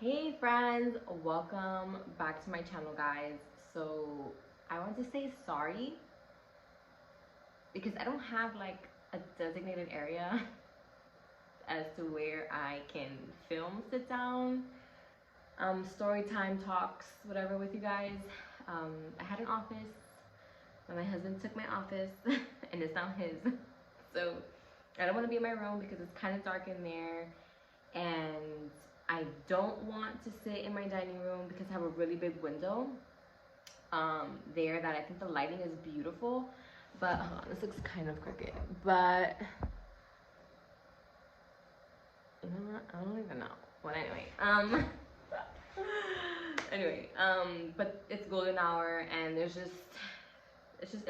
Hey friends, welcome back to my channel, guys. So I want to say sorry because I don't have like a designated area as to where I can film sit down story time talks, whatever, with you guys. I had an office, but my husband took my office and it's now his. So I don't want to be in my room because it's kind of dark in there, and I don't want to sit in my dining room because I have a really big window there that I think the lighting is beautiful. But hold on, this looks kind of crooked. But you know what? I don't even know. Well, but it's golden hour and it's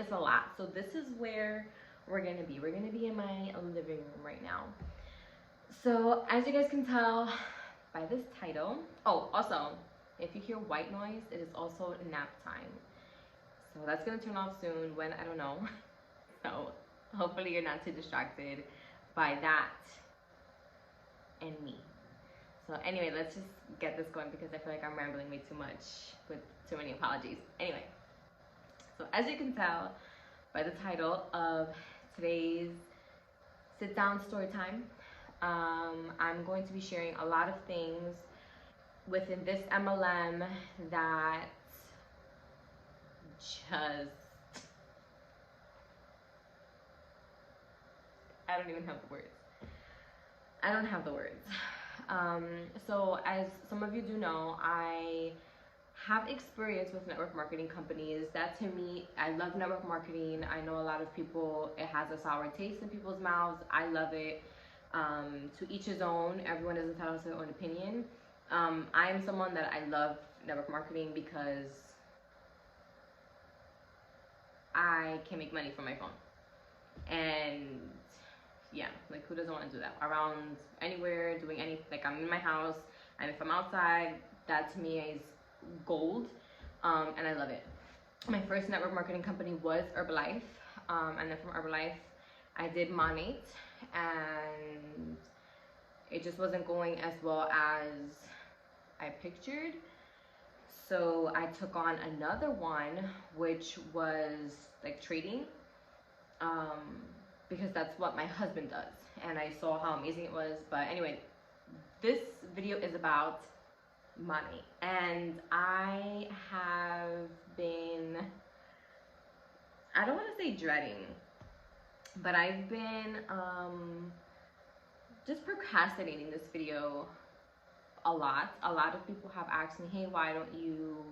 a lot. So this is where we're gonna be. We're gonna be in my living room right now. So as you guys can tell by this title, oh, also, if you hear white noise, it is also nap time. So that's gonna turn off soon, when, I don't know. So hopefully you're not too distracted by that and me. So anyway, let's just get this going because I feel like I'm rambling way too much with too many apologies. Anyway, so as you can tell by the title of today's sit down story time, I'm going to be sharing a lot of things within this MLM that just, I don't even have the words. I don't have the words. So as some of you do know, I have experience with network marketing companies. That, to me, I love network marketing. I know a lot of people, it has a sour taste in people's mouths. I love it. To each his own. Everyone is entitled to their own opinion. I am someone that I love network marketing because I can make money from my phone. And yeah, like, who doesn't want to do that? Around anywhere, doing anything. Like, I'm in my house, and if I'm outside, that to me is gold. And I love it. My first network marketing company was Herbalife. And then from Herbalife, I did Monat, and it just wasn't going as well as I pictured. So I took on another one, which was like trading, because that's what my husband does, and I saw how amazing it was. But anyway, this video is about money, and I have been, I don't want to say dreading, but I've been just procrastinating this video a lot. A lot of people have asked me, hey, why don't you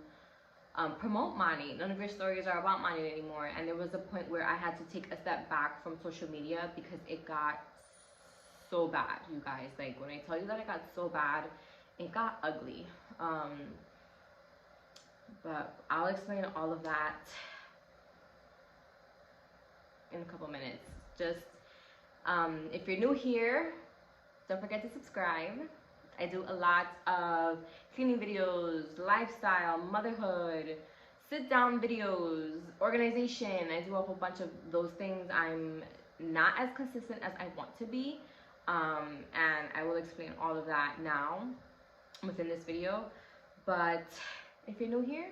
promote money? None of your stories are about money anymore. And there was a point where I had to take a step back from social media because it got so bad, you guys. Like, when I tell you that it got so bad, it got ugly. But I'll explain all of that in a couple minutes. Just if you're new here, don't forget to subscribe. I do a lot of cleaning videos, lifestyle, motherhood, sit down videos, organization. I do a whole bunch of those things. I'm not as consistent as I want to be, and I will explain all of that now within this video. But if you're new here,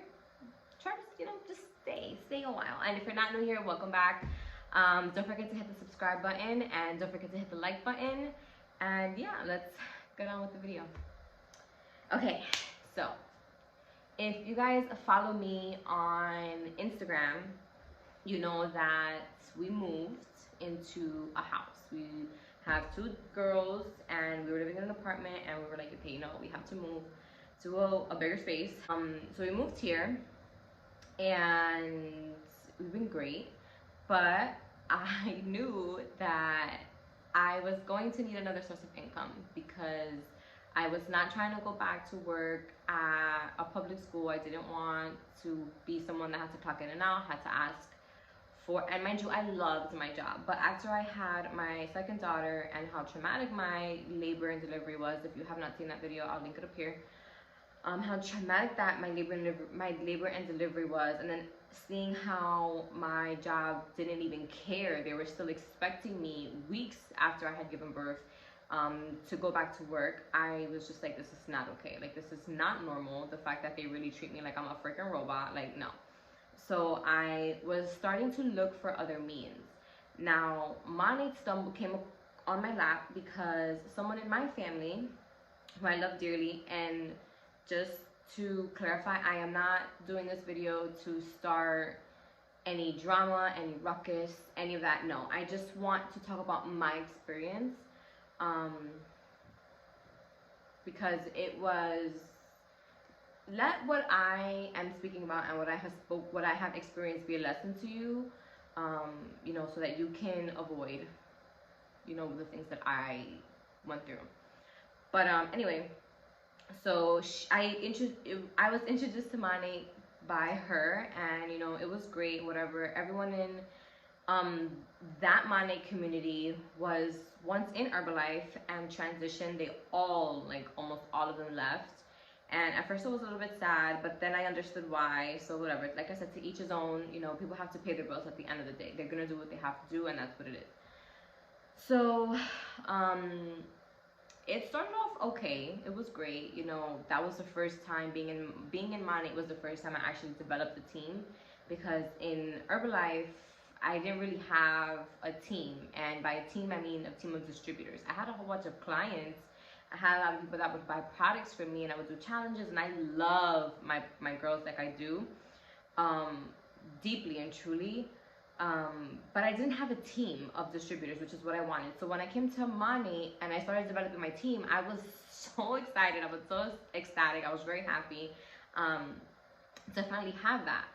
try to, just stay a while. And if you're not new here, welcome back. Don't forget to hit the subscribe button, and don't forget to hit the like button. And yeah, let's get on with the video. Okay, so if you guys follow me on Instagram, you know that we moved into a house. We have 2 girls, and we were living in an apartment, and we were like, okay, we have to move to a bigger space. So we moved here, and we've been great, but I knew that I was going to need another source of income because I was not trying to go back to work at a public school. I didn't want to be someone that had to clock in and out, had to ask for, and mind you, I loved my job. But after I had my second daughter and how traumatic my labor and delivery was, if you have not seen that video, I'll link it up here. How traumatic that my labor and delivery was, and then seeing how my job didn't even care. They were still expecting me weeks after I had given birth to go back to work, I was just like, this is not okay. Like, this is not normal. The fact that they really treat me like I'm a freaking robot, like, no. So I was starting to look for other means. Now, Monat came on my lap because someone in my family, who I love dearly, and just to clarify, I am not doing this video to start any drama, any ruckus, any of that. No, I just want to talk about my experience, because it was, let what I am speaking about and what I have experienced be a lesson to you, you know, so that you can avoid, you know, the things that I went through. But anyway, so I was introduced to Monat by her, and you know, it was great. Whatever, everyone in that Monat community was once in Herbalife and transitioned. They all, like almost all of them, left. And at first it was a little bit sad, but then I understood why. So whatever, like I said, to each his own. You know, people have to pay their bills at the end of the day. They're gonna do what they have to do, and that's what it is. So it started off okay. It was great. You know, that was the first time being in Monat was the first time I actually developed a team, because in Herbalife I didn't really have a team, and by a team I mean a team of distributors. I had a whole bunch of clients. I had a lot of people that would buy products from me, and I would do challenges, and I love my girls like I do, deeply and truly. But I didn't have a team of distributors, which is what I wanted. So when I came to Monat and I started developing my team, I was so excited. I was so ecstatic. I was very happy to finally have that.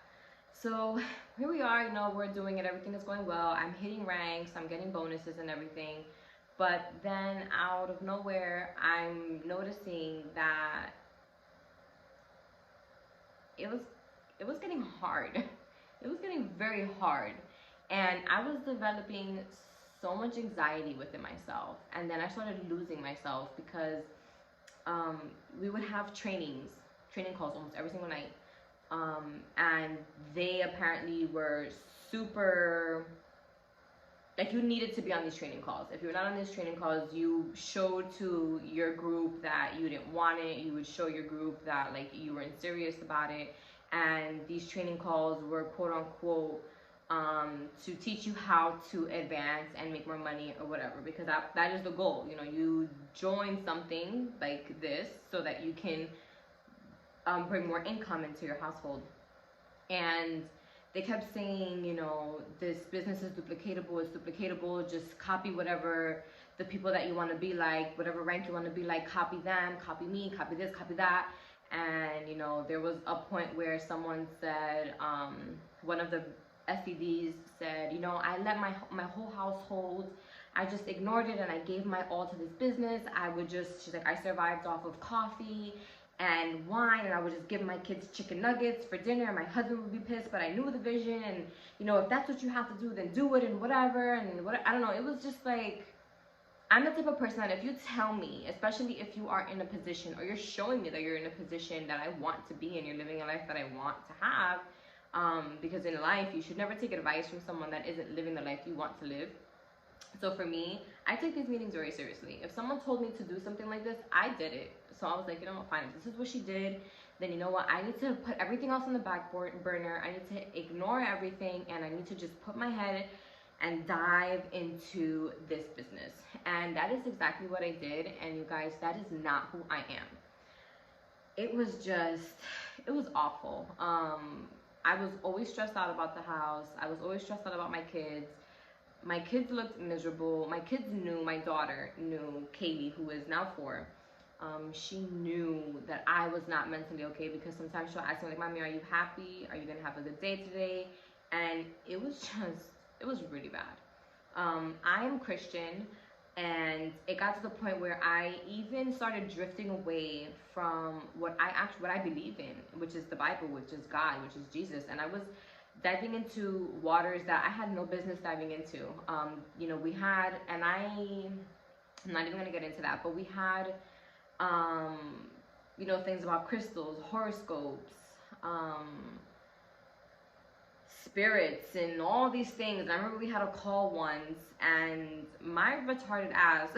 So here we are, you know, we're doing it. Everything is going well. I'm hitting ranks. I'm getting bonuses and everything. But then out of nowhere, I'm noticing that it was getting hard. It was getting very hard. And I was developing so much anxiety within myself. And then I started losing myself because we would have training calls almost every single night. And they apparently were super, like, you needed to be on these training calls. If you're not on these training calls, you showed to your group that you didn't want it. You would show your group that, like, you weren't serious about it. And these training calls were quote unquote to teach you how to advance and make more money or whatever, because that is the goal. You know, you join something like this so that you can bring more income into your household. And they kept saying, you know, this business is duplicatable, just copy whatever the people that you want to be like, whatever rank you want to be like, copy them, copy me, copy this, copy that. And you know, there was a point where someone said, one of the SEDs said, you know, I let my whole household, I just ignored it and I gave my all to this business. She's like, I survived off of coffee and wine, and I would just give my kids chicken nuggets for dinner, and my husband would be pissed, but I knew the vision, and you know, if that's what you have to do, then do it, and whatever, and what, I don't know, it was just like, I'm the type of person that if you tell me, especially if you are in a position, or you're showing me that you're in a position that I want to be in, you're living a life that I want to have, because in life, you should never take advice from someone that isn't living the life you want to live. So for me, I take these meetings very seriously. If someone told me to do something like this, I did it. So I was like, you know what, fine, if this is what she did, then you know what, I need to put everything else on the back burner. I need to ignore everything, and I need to just put my head and dive into this business. And that is exactly what I did. And you guys, that is not who I am. It was awful. I was always stressed out about the house. I was always stressed out about my kids. My kids looked miserable. My kids knew, my daughter knew, Kaylee, who is now 4. She knew that I was not mentally okay, because sometimes she'll ask me, like, Mommy, are you happy? Are you gonna have a good day today? And it was really bad. I am Christian, and it got to the point where I even started drifting away from what I believe in, which is the Bible, which is God, which is Jesus. And I was diving into waters that I had no business diving into. You know, we had, and I'm not even gonna get into that, but we had, you know, things about crystals, horoscopes, spirits, and all these things. And I remember we had a call once, and my retarded ass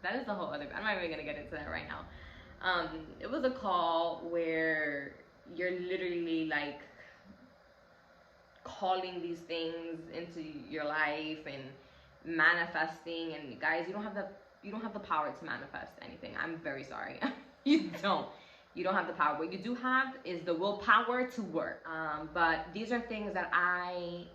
that is a whole other, I'm not even gonna get into that right now. It was a call where you're literally like calling these things into your life and manifesting, and guys, you don't have the power to manifest anything. I'm very sorry. you don't have the power. What you do have is the willpower to work. But these are things that I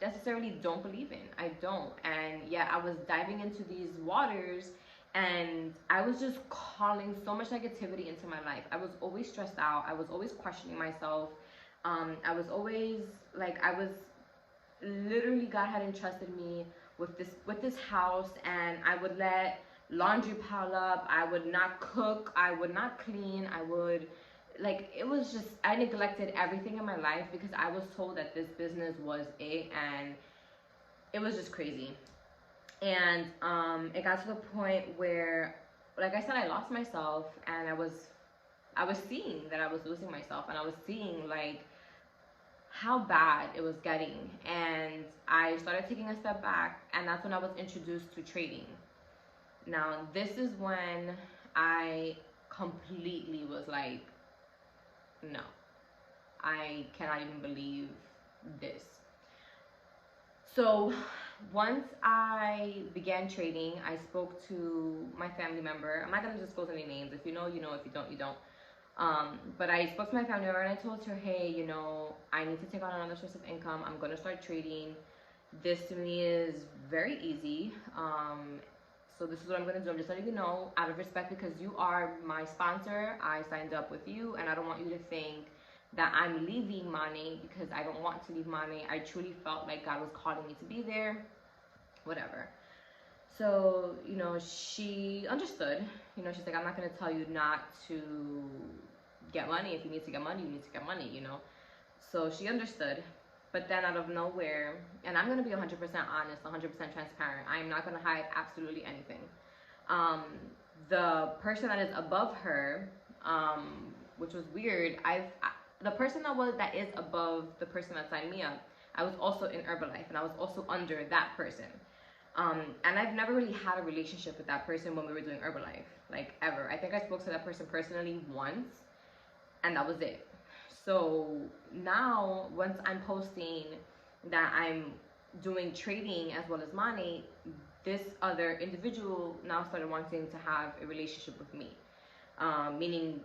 necessarily don't believe in. I don't. And yeah, I was diving into these waters and I was just calling so much negativity into my life. I was always stressed out. I was always questioning myself. I was always like, I was literally, God had entrusted me with this house, and I would let laundry pile up. I would not cook. I would not clean. I would, like, it was just, I neglected everything in my life because I was told that this business was it, and it was just crazy. And it got to the point where, like I said, I lost myself, and I was seeing that I was losing myself, and I was seeing like how bad it was getting. And I started taking a step back, and that's when I was introduced to trading. Now, this is when I completely was like, no, I cannot even believe this. So once I began trading, I spoke to my family member. I'm not going to disclose any names. If you know, you know. If you don't, you don't. But I spoke to my family member and I told her, hey, you know, I need to take on another source of income. I'm going to start trading. This to me is very easy. So this is what I'm going to do. I'm just letting you know, out of respect, because you are my sponsor. I signed up with you, and I don't want you to think that I'm leaving Monat, because I don't want to leave Monat. I truly felt like God was calling me to be there, whatever. So, you know, she understood. You know, she's like, I'm not going to tell you not to get money. If you need to get money, you need to get money, you know. So she understood. But then out of nowhere, and I'm going to be 100% honest, 100% transparent. I am not going to hide absolutely anything. The person that is above her, which was weird, the person that is above the person that signed me up, I was also in Herbalife, and I was also under that person. And I've never really had a relationship with that person when we were doing Herbalife, like ever. I think I spoke to that person personally once, and that was it. So now, once I'm posting that I'm doing trading as well as Monat, this other individual now started wanting to have a relationship with me, meaning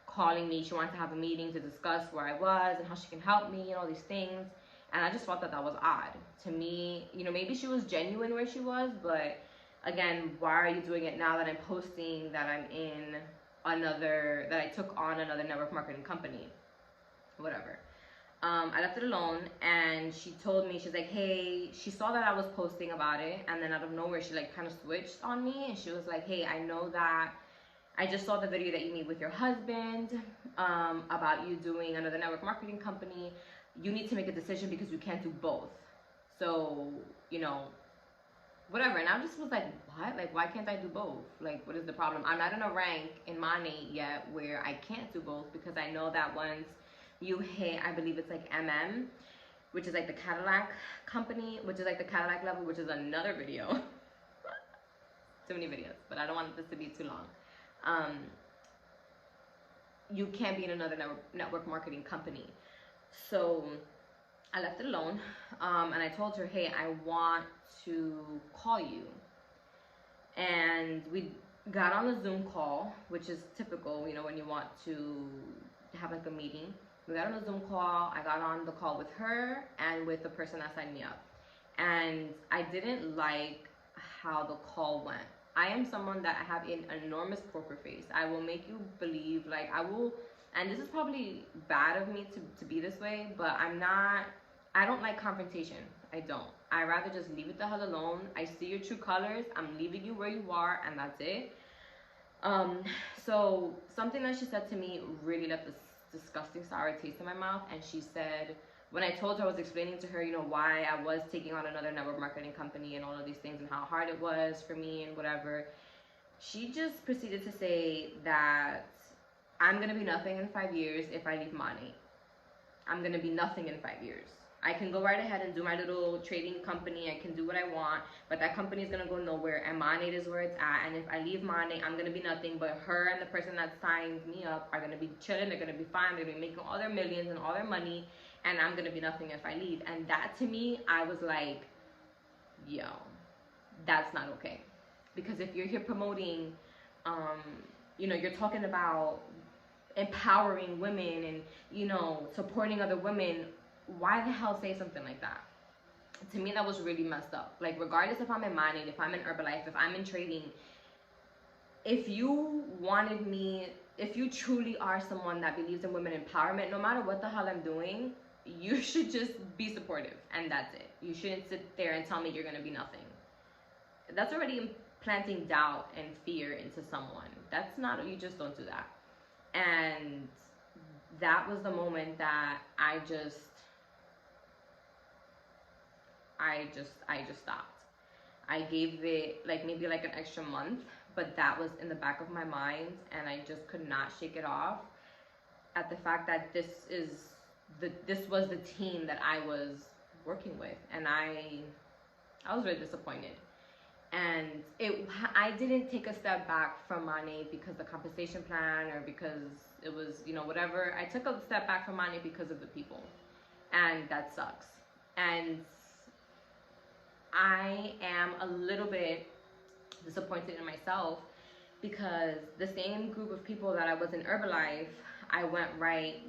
calling me. She wanted to have a meeting to discuss where I was and how she can help me and all these things. And I just thought that was odd to me. You know, maybe she was genuine where she was, but again, why are you doing it now that I'm posting that I'm in that I took on another network marketing company? Whatever. I left it alone, and she told me, she's like, hey, she saw that I was posting about it, and then out of nowhere, she like kind of switched on me, and she was like, hey, I know that I just saw the video that you made with your husband about you doing another network marketing company. You need to make a decision because you can't do both. So, you know, whatever. And I just was like, what? Like, why can't I do both? Like, what is the problem? I'm not in a rank in Monat yet where I can't do both, because I know that once you hit, I believe it's like which is like the Cadillac company, which is like the Cadillac level, which is another video. Too many videos, but I don't want this to be too long. You can't be in another network marketing company. So I left it alone, and I told her, hey, I want to call you. And we got on a Zoom call, which is typical, you know, when you want to have like a meeting. We got on a Zoom call. I got on the call with her and with the person that signed me up. And I didn't like how the call went. I am someone that I have an enormous poker face. I will make you believe, like, I will, and this is probably bad of me to be this way, but I don't like confrontation. I don't. I rather just leave it the hell alone. I see your true colors. I'm leaving you where you are, and that's it. So something that she said to me really left this disgusting sour taste in my mouth. And she said, when I told her, I was explaining to her, you know, why I was taking on another network marketing company and all of these things and how hard it was for me and whatever, she just proceeded to say that I'm going to be nothing in 5 years if I leave Monat. I'm going to be nothing in 5 years. I can go right ahead and do my little trading company. I can do what I want, but that company is gonna go nowhere. And Monat is where it's at. And if I leave Monat, I'm gonna be nothing. But her and the person that signed me up are gonna be chilling. They're gonna be fine. They're gonna be making all their millions and all their money, and I'm gonna be nothing if I leave. And that, to me, I was like, yo, that's not okay. Because if you're here promoting, you know, you're talking about empowering women and, you know, supporting other women, why the hell say something like that? To me, that was really messed up. Like, regardless if I'm in Monat, if I'm in Herbalife, if I'm in trading, if you wanted me, if you truly are someone that believes in women empowerment, no matter what the hell I'm doing, you should just be supportive, and that's it. You shouldn't sit there and tell me you're gonna be nothing. That's already planting doubt and fear into someone. That's not, you just don't do that. And that was the moment that I just stopped. I gave it like maybe like an extra month, but that was in the back of my mind, and I just could not shake it off at the fact that this was the team that I was working with, and I was really disappointed. And I didn't take a step back from Monat because the compensation plan or because it was, you know, whatever. I took a step back from Monat because of the people, and that sucks. And I am a little bit disappointed in myself because the same group of people that I was in Herbalife, I went right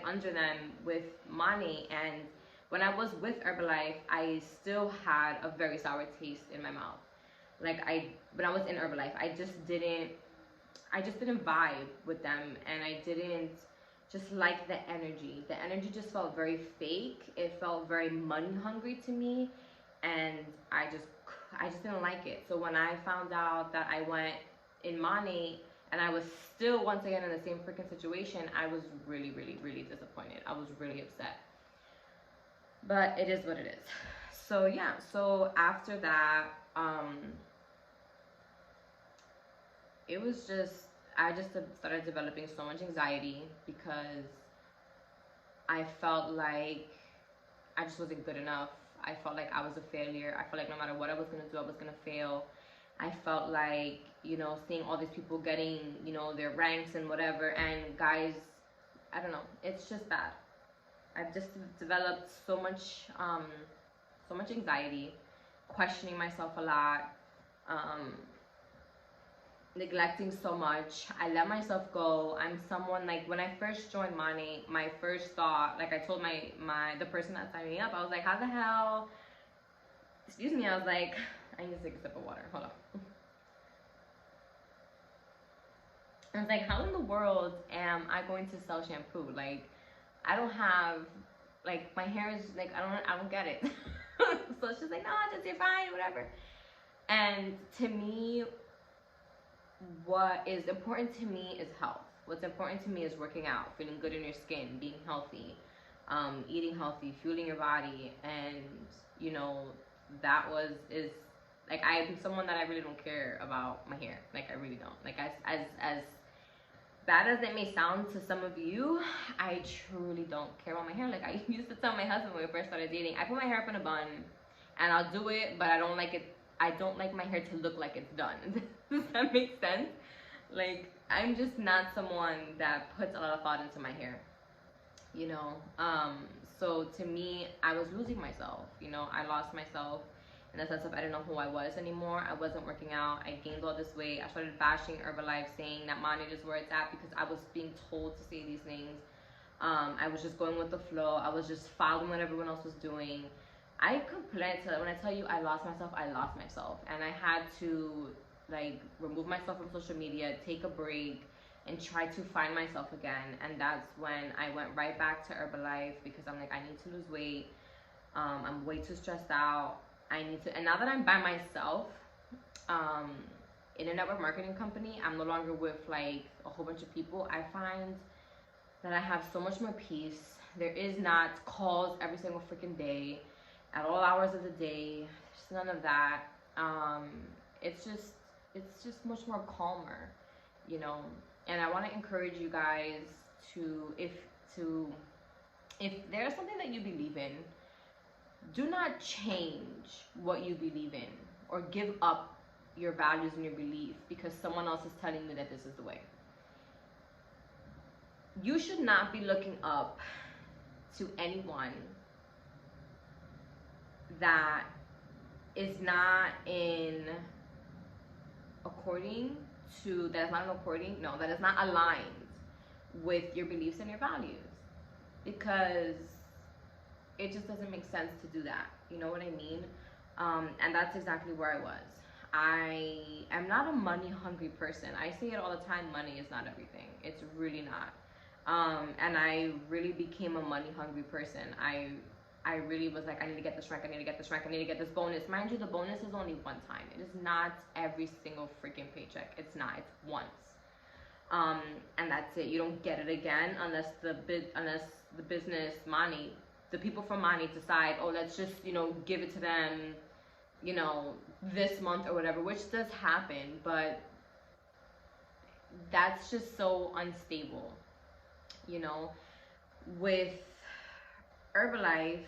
under them with Monat. And when I was with Herbalife, I still had a very sour taste in my mouth. Like, when I was in Herbalife, I just didn't vibe with them, and I didn't just like the energy. The energy just felt very fake. It felt very money hungry to me, and I just didn't like it. So when I found out that I went in Monat and I was still once again in the same freaking situation, I was really, really, really disappointed. I was really upset. But it is what it is. So yeah, so after that, it was just, I just started developing so much anxiety because I felt like I just wasn't good enough. I felt like I was a failure. I felt like no matter what I was gonna do, I was gonna fail. I felt like, you know, seeing all these people getting, you know, their ranks and whatever, and guys, I don't know, it's just bad. I've just developed so much anxiety, questioning myself a lot, neglecting so much. I let myself go. I'm someone, like, when I first joined Monat, my first thought, like I told the person that signed me up, I was like, how the hell, excuse me, I was like, I need to take a sip of water, hold on. I was like, how in the world am I going to sell shampoo? Like, I don't have, like, my hair is like, I don't get it. So she's like, no, just, you're fine, whatever. And to me, what is important to me is health. What's important to me is working out, feeling good in your skin, being healthy, eating healthy, fueling your body. And, you know, is like, I'm someone that I really don't care about my hair. Like, I really don't. Like, as bad as it may sound to some of you, I truly don't care about my hair. Like, I used to tell my husband when we first started dating, I put my hair up in a bun, and I'll do it, but I don't like it. I don't like my hair to look like it's done. Does that make sense? Like, I'm just not someone that puts a lot of thought into my hair, you know? So to me, I was losing myself, you know? I lost myself in the sense of I didn't know who I was anymore. I wasn't working out. I gained all this weight. I started bashing Herbalife, saying that Monat is where it's at because I was being told to say these things. I was just going with the flow. I was just following what everyone else was doing. I complained to, when I tell you I lost myself, I lost myself. And I had to, like, remove myself from social media, take a break, and try to find myself again. And that's when I went right back to Herbalife because I'm like, I need to lose weight. I'm way too stressed out. I need to, and now that I'm by myself, in a network marketing company, I'm no longer with like a whole bunch of people. I find that I have so much more peace. There is not calls every single freaking day, at all hours of the day. There's none of that. It's just much more calmer, you know. And I want to encourage you guys to, if if there's something that you believe in, do not change what you believe in or give up your values and your belief because someone else is telling you that this is the way. You should not be looking up to anyone that is not in according to, that is not according, no, that is not aligned with your beliefs and your values, because it just doesn't make sense to do that. You know what I mean? And that's exactly where I was. I am not a money hungry person. I say it all the time, money is not everything. It's really not. And I really became a money hungry person. I really was like, I need to get this rank, I need to get this rank, I need to get this bonus. Mind you, the bonus is only one time. It is not every single freaking paycheck. It's not. It's once. And that's it. You don't get it again unless the business money, the people from money decide, oh, let's just, you know, give it to them, you know, this month or whatever, which does happen, but that's just so unstable, you know. With Herbalife,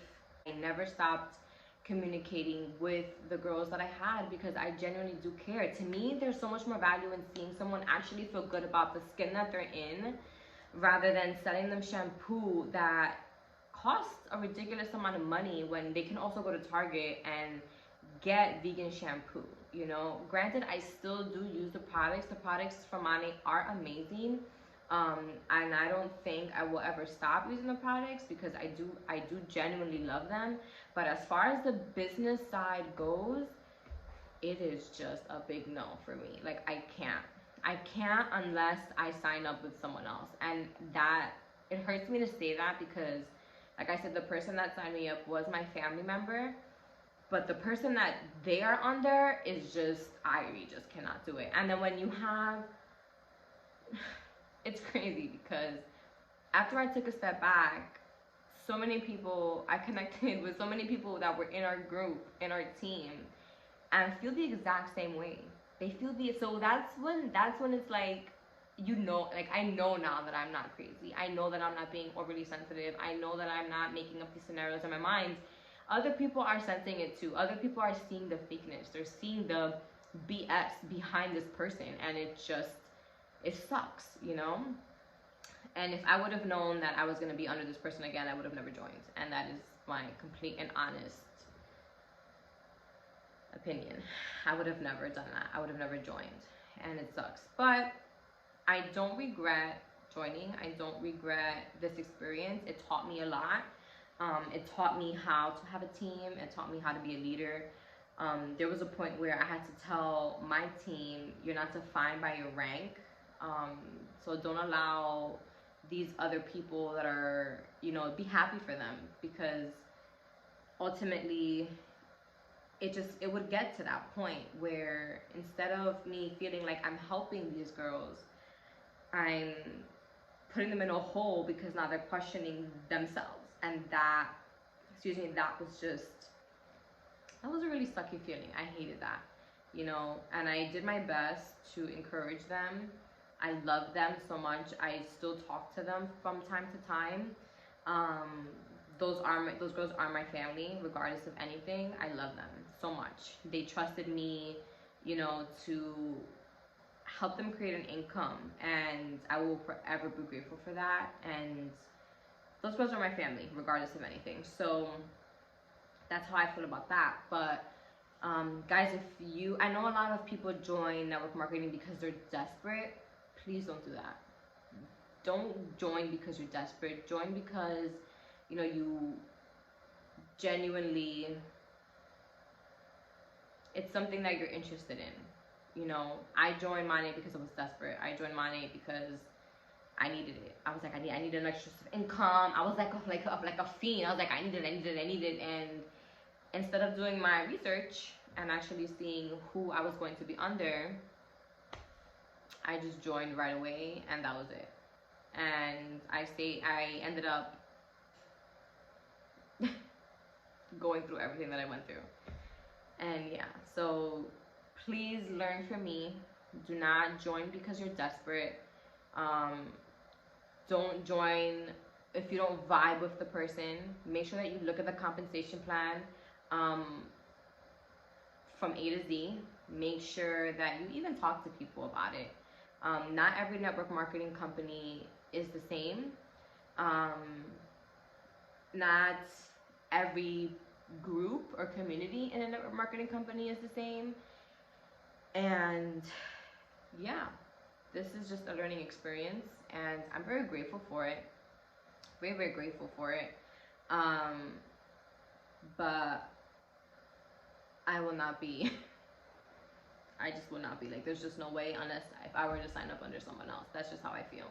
I never stopped communicating with the girls that I had because I genuinely do care. To me, there's so much more value in seeing someone actually feel good about the skin that they're in rather than selling them shampoo that costs a ridiculous amount of money when they can also go to Target and get vegan shampoo. You know, granted, I still do use the products. The products from Monat are amazing. And I don't think I will ever stop using the products because I do genuinely love them. But as far as the business side goes, it is just a big no for me. Like, I can't unless I sign up with someone else. And that, it hurts me to say that because, like I said, the person that signed me up was my family member. But the person that they are under is just, I just cannot do it. And then when you have, it's crazy because after I took a step back, so many people, I connected with so many people that were in our group, in our team, and feel the exact same way. They feel so that's when it's like, you know, like I know now that I'm not crazy. I know that I'm not being overly sensitive. I know that I'm not making up these scenarios in my mind. Other people are sensing it too. Other people are seeing the fakeness. They're seeing the BS behind this person, and it sucks, you know? And if I would have known that I was going to be under this person again, I would have never joined. And that is my complete and honest opinion. I would have never done that. I would have never joined. And it sucks. But I don't regret joining. I don't regret this experience. It taught me a lot. It taught me how to have a team. It taught me how to be a leader. There was a point where I had to tell my team, you're not defined by your rank. So don't allow these other people that are, you know, be happy for them, because ultimately it would get to that point where instead of me feeling like I'm helping these girls, I'm putting them in a hole because now they're questioning themselves. And that was a really sucky feeling. I hated that, you know, and I did my best to encourage them. I love them so much. I still talk to them from time to time. Those girls are my family, regardless of anything. I love them so much. They trusted me, you know, to help them create an income, and I will forever be grateful for that. And those girls are my family, regardless of anything. So that's how I feel about that. But guys, I know a lot of people join network marketing because they're desperate. Please don't do that. Don't join because you're desperate. Join because, you know, you genuinely, it's something that you're interested in. You know, I joined Monat because I was desperate. I joined Monat because I needed it. I was like, I need an extra income. I was like a fiend. I was like, I need it. And instead of doing my research and actually seeing who I was going to be under, I just joined right away, and that was it. And I ended up going through everything that I went through. And yeah, so please learn from me. Do not join because you're desperate. Don't join if you don't vibe with the person, make sure that you look at the compensation plan from A to Z. Make sure that you even talk to people about it. Not every network marketing company is the same. Not every group or community in a network marketing company is the same. And yeah, this is just a learning experience, and I'm very grateful for it. Very, very grateful for it. But I will not be, I just will not be, like, there's just no way unless if I were to sign up under someone else. That's just how I feel.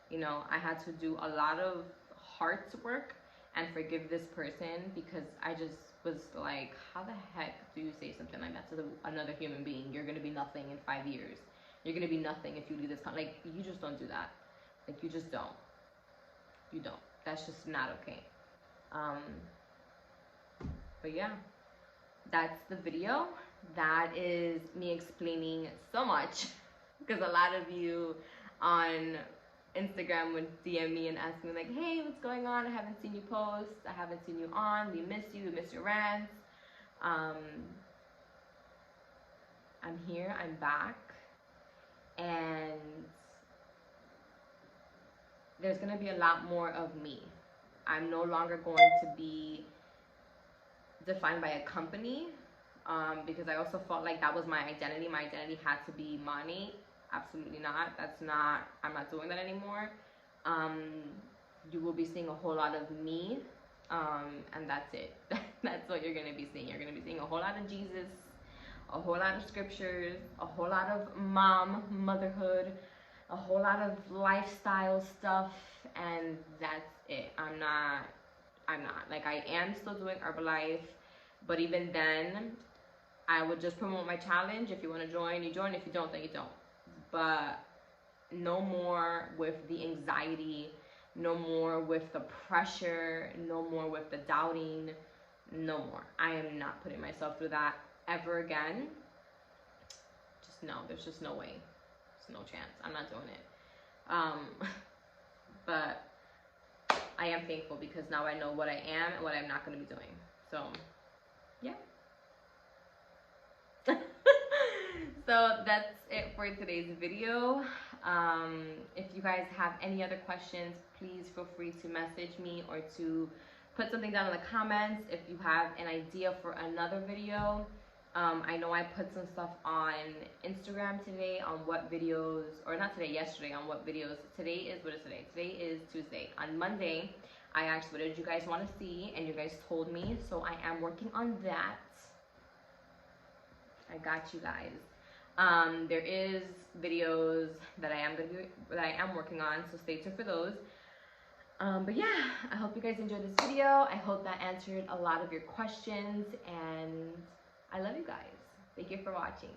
You know, I had to do a lot of heart work and forgive this person because I just was like, how the heck do you say something like that to another human being? You're going to be nothing in 5 years. You're going to be nothing if you leave this country. Like, you just don't do that. Like, you just don't. You don't. That's just not okay. But yeah, that's the video. That is me explaining so much because a lot of you on Instagram would DM me and ask me like, hey, what's going on? I haven't seen you post. I haven't seen you on. We miss you. We miss your rants. I'm here. I'm back. And there's going to be a lot more of me. I'm no longer going to be defined by a company because I also felt like that was my identity. My identity had to be money. Absolutely not. That's not, I'm not doing that anymore. You will be seeing a whole lot of me, and that's it. That's what you're going to be seeing. You're going to be seeing a whole lot of Jesus, a whole lot of scriptures, a whole lot of motherhood, a whole lot of lifestyle stuff, and that's it. I'm not. Like, I am still doing Herbalife, but even then, I would just promote my challenge. If you want to join, you join. If you don't, then you don't. But no more with the anxiety, no more with the pressure, no more with the doubting, no more. I am not putting myself through that ever again. Just no, there's just no way. There's no chance. I'm not doing it. But I am thankful because now I know what I am and what I'm not going to be doing. So, yeah. So that's it for today's video. If you guys have any other questions, please feel free to message me or to put something down in the comments. If you have an idea for another video, I know I put some stuff on Instagram today on what videos, or not today, yesterday, on what videos. Today is, what is today? Today is Tuesday. On Monday, I asked what did you guys want to see, and you guys told me, so I am working on that. I got you guys. There is videos that I am working on, so stay tuned for those. But yeah, I hope you guys enjoyed this video. I hope that answered a lot of your questions, and I love you guys. Thank you for watching.